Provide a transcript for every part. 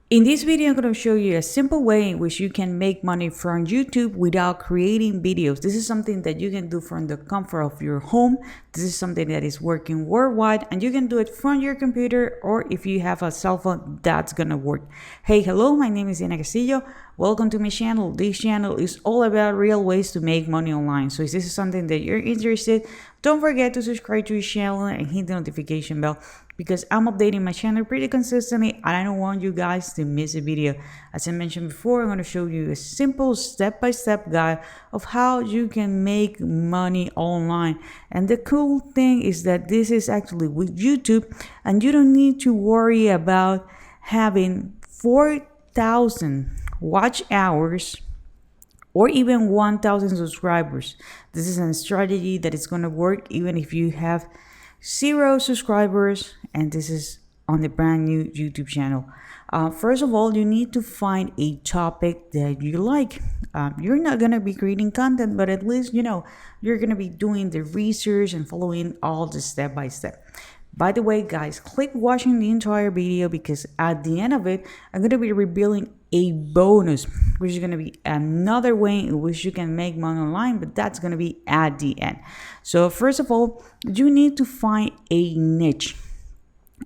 In this video, I'm going to show you a simple way in which you can make money from YouTube without creating videos. This is something that you can do from the comfort of your home. This is something that is working worldwide, and you can do it from your computer, or if you have a cell phone, that's going to work. Hey, hello, my name is Diana Castillo. Welcome to my channel. This channel is all about real ways to make money online. So if this is something that you're interested, don't forget to subscribe to the channel and hit the notification bell, because I'm updating my channel pretty consistently and I don't want you guys to miss a video. As I mentioned before, I'm going to show you a simple step-by-step guide of how you can make money online. And the cool thing is that this is actually with YouTube, and you don't need to worry about having 4,000 watch hours or even 1,000 subscribers. This is a strategy that is going to work even if you have 0 subscribers, and this is on the brand new YouTube channel. First of all, you need to find a topic that you like. You're not going to be creating content, but at least you're going to be doing the research and following all the step by step. By the way, guys, click watching the entire video, because at the end of it, I'm going to be revealing a bonus, which is going to be another way in which you can make money online, but that's going to be at the end. So first of all, you need to find a niche,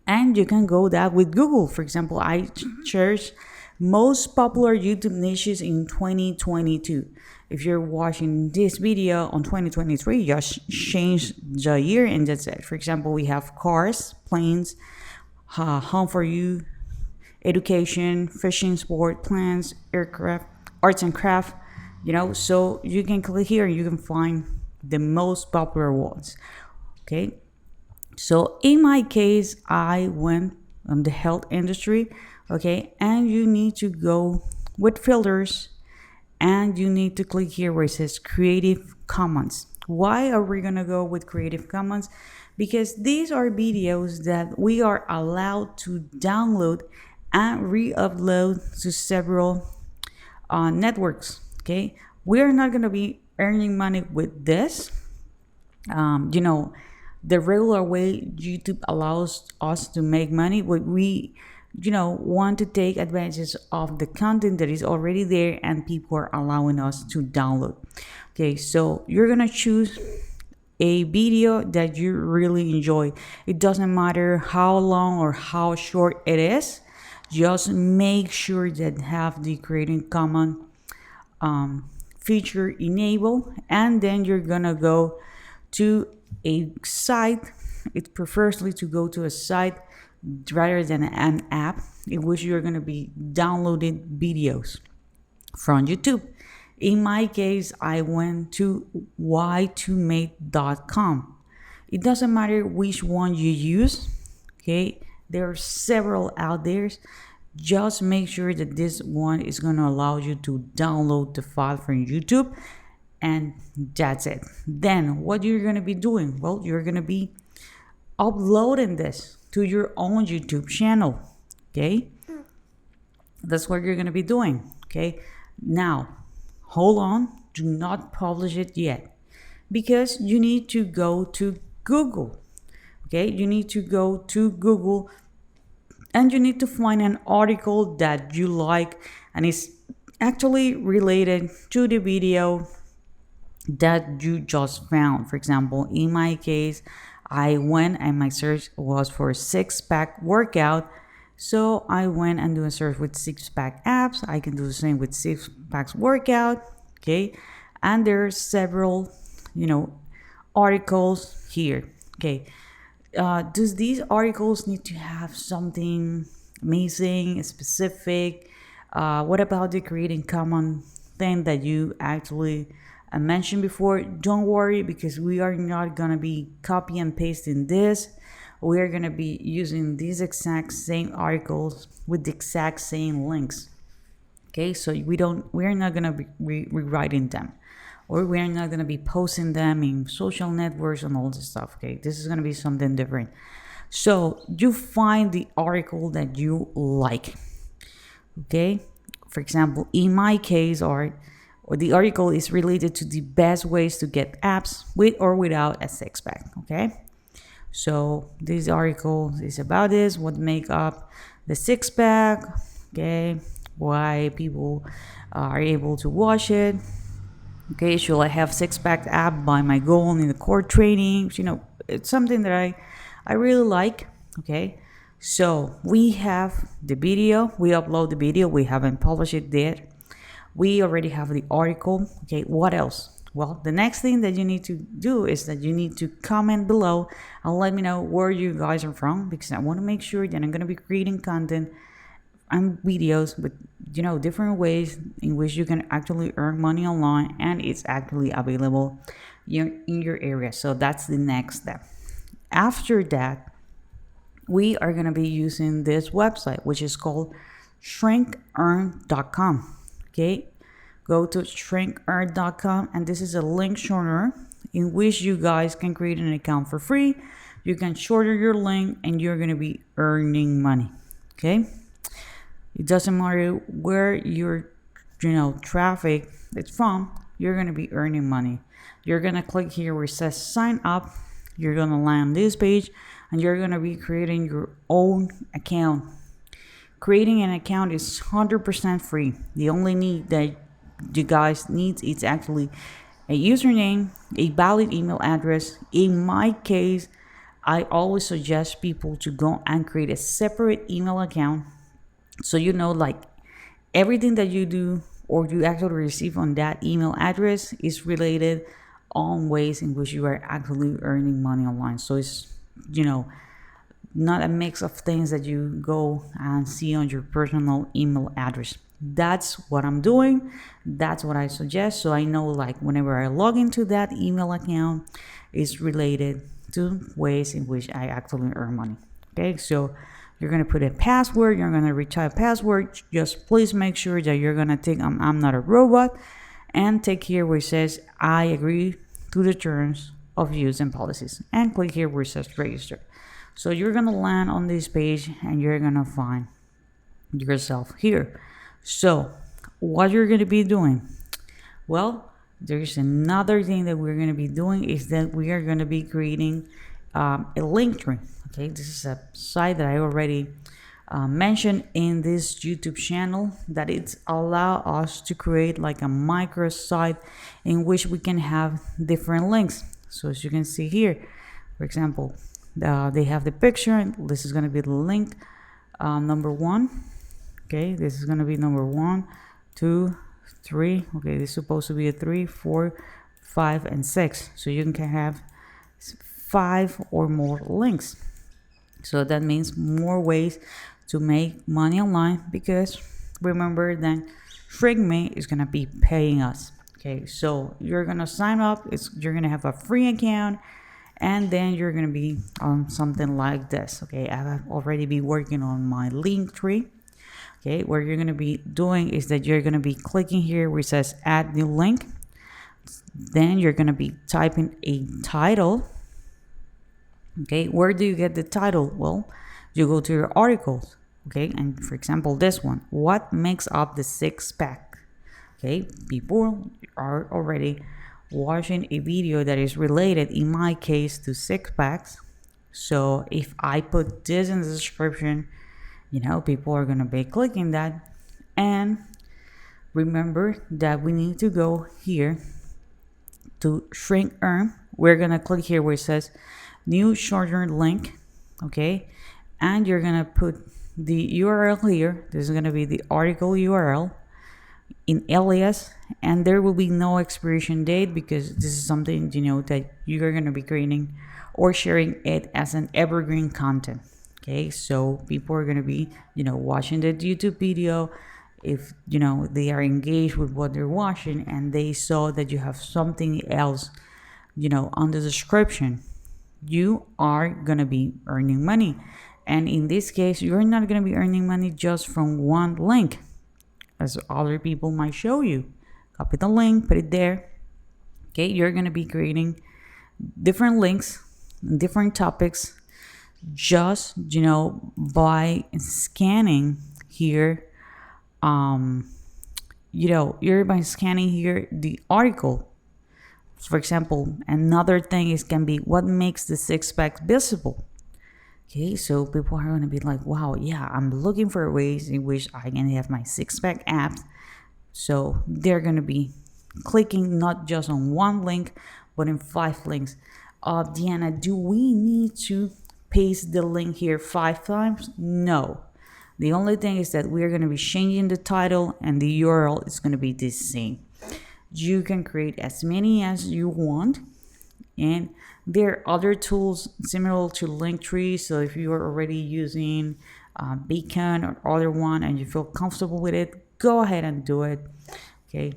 and you can go that with Google. For example, I searched most popular YouTube niches in 2022. If you're watching this video on 2023, just change the year and that's it. For example, we have cars, planes, home for you, education, fishing, sport, plants, aircraft, arts and craft, so you can click here and you can find the most popular ones. Okay, so in my case, I went on the health industry. Okay, and you need to go with filters, and you need to click here where it says Creative Commons. Why are we gonna go with Creative Commons? Because these are videos that we are allowed to download and re-upload to several networks. Okay, we are not gonna be earning money with this. The regular way YouTube allows us to make money, but we want to take advantage of the content that is already there and people are allowing us to download. Okay, so you're gonna choose a video that you really enjoy. It doesn't matter how long or how short it is. Just make sure that have the Creative Commons feature enabled, and then you're gonna go to a site. It prefers to go to a site rather than an app in which you're going to be downloading videos from YouTube. In my case, I went to y2mate.com. It doesn't matter which one you use. Okay, there are several out there. Just make sure that this one is going to allow you to download the file from YouTube, and that's it. Then what you're going to be doing? Well, you're going to be uploading this to your own YouTube channel. Okay, that's what you're going to be doing. Okay, now hold on, do not publish it yet, because you need to go to Google. Okay, you need to go to Google, and you need to find an article that you like and is actually related to the video that you just found. For example, in my case, I went and my search was for 6-pack workout. So I went and do a search with 6-pack abs. I can do the same with 6-packs workout. Okay, and there are several, articles here. Okay, does these articles need to have something amazing, specific? What about the Creative Commons thing that you actually mentioned before? Don't worry, because we are not gonna be copy and pasting this. We are gonna be using these exact same articles with the exact same links. Okay, so we're not gonna be rewriting them, or we're not gonna be posting them in social networks and all this stuff. Okay, this is gonna be something different. So you find the article that you like. Okay, for example, in my case, or the article is related to the best ways to get abs with or without a 6-pack. Okay, so this article is about this, what make up the 6-pack, Okay, why people are able to watch it. Okay, should I have six-pack ab by my goal in the core trainings? It's something that I really like. Okay, so we have the video. We upload the video. We haven't published it yet. We already have the article. Okay, what else? Well, the next thing that you need to do is that you need to comment below and let me know where you guys are from, because I want to make sure that I'm going to be creating content and videos with different ways in which you can actually earn money online, and it's actually available in your area. So that's the next step. After that, we are going to be using this website, which is called shrinkearn.com. Okay, go to shrinkearn.com, and this is a link shortener in which you guys can create an account for free. You can shorten your link and you're going to be earning money. Okay, it doesn't matter where your traffic is from, you're going to be earning money. You're going to click here where it says sign up. You're going to land this page and you're going to be creating your own account. Creating an account is 100% free. The only need that you guys need is actually a username, a valid email address. In my case, I always suggest people to go and create a separate email account, so like everything that you do or you actually receive on that email address is related on ways in which you are actually earning money online. So it's not a mix of things that you go and see on your personal email address. That's what I'm doing. That's what I suggest. So I know like whenever I log into that email account, it's related to ways in which I actually earn money. Okay, so you're going to put a password. You're going to retype password. Just please make sure that you're going to take I'm not a robot, and take here where it says I agree to the terms of use and policies, and click here where it says register. So you're going to land on this page and you're going to find yourself here. So what you're going to be doing, well, there's another thing that we're going to be doing is that we are going to be creating a link tree. Okay, this is a site that I already mentioned in this YouTube channel, that it's allow us to create like a micro site in which we can have different links. So as you can see here, for example, they have the picture. This is going to be the link number 1. Okay, this is going to be number 1, 2, 3. Okay, this is supposed to be a 3, 4, 5, and 6. So you can have 5 or more links. So that means more ways to make money online, because remember that ShrinkMe is going to be paying us. Okay, so you're going to sign up. You're going to have a free account, and then you're going to be on something like this. Okay, I've already been working on my link tree. Okay, what you're going to be doing is that you're going to be clicking here where it says add new link. Then you're going to be typing a title. Okay, where do you get the title? Well, you go to your articles. Okay, and for example, this one, what makes up the six-pack? Okay, people are already watching a video that is related, in my case, to six-packs. So if I put this in the description, people are going to be clicking that. And remember that we need to go here to Shrink Earn. We're going to click here where it says new shorter link. Okay, and you're going to put the URL here. This is going to be the article URL in alias, and there will be no expiration date, because this is something that you're going to be creating or sharing it as an evergreen content. Okay, so people are going to be watching the YouTube video. If they are engaged with what they're watching and they saw that you have something else on the description, you are going to be earning money. And in this case, you're not going to be earning money just from one link, as other people might show you. Copy the link, put it there. Okay, you're going to be creating different links, different topics, just by scanning here. You're by scanning here the article. For example, another thing can be what makes the six-pack visible. Okay, so people are going to be like, wow, yeah, I'm looking for ways in which I can have my six-pack abs. So they're going to be clicking not just on one link, but in 5 links. Deanna, do we need to paste the link here 5 times? No. The only thing is that we're going to be changing the title and the URL is going to be the same. You can create as many as you want. And there are other tools similar to Linktree. So if you are already using Beacon or other one and you feel comfortable with it, go ahead and do it. Okay.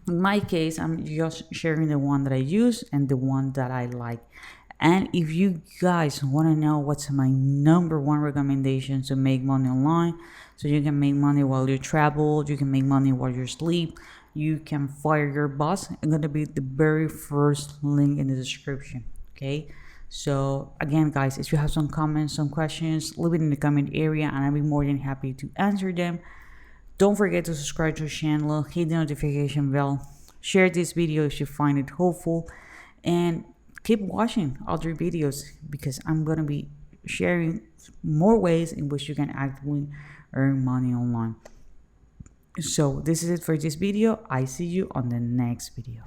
In my case, I'm just sharing the one that I use and the one that I like. And if you guys want to know what's my number one recommendation to make money online, so you can make money while you travel, you can make money while you sleep, you can fire your boss, it's going to be the very first link in the description. Okay. So again, guys, if you have some comments, some questions, leave it in the comment area and I'll be more than happy to answer them. Don't forget to subscribe to the channel, hit the notification bell, share this video if you find it helpful, and keep watching other videos because I'm going to be sharing more ways in which you can actually earn money online. So this is it for this video. I see you on the next video.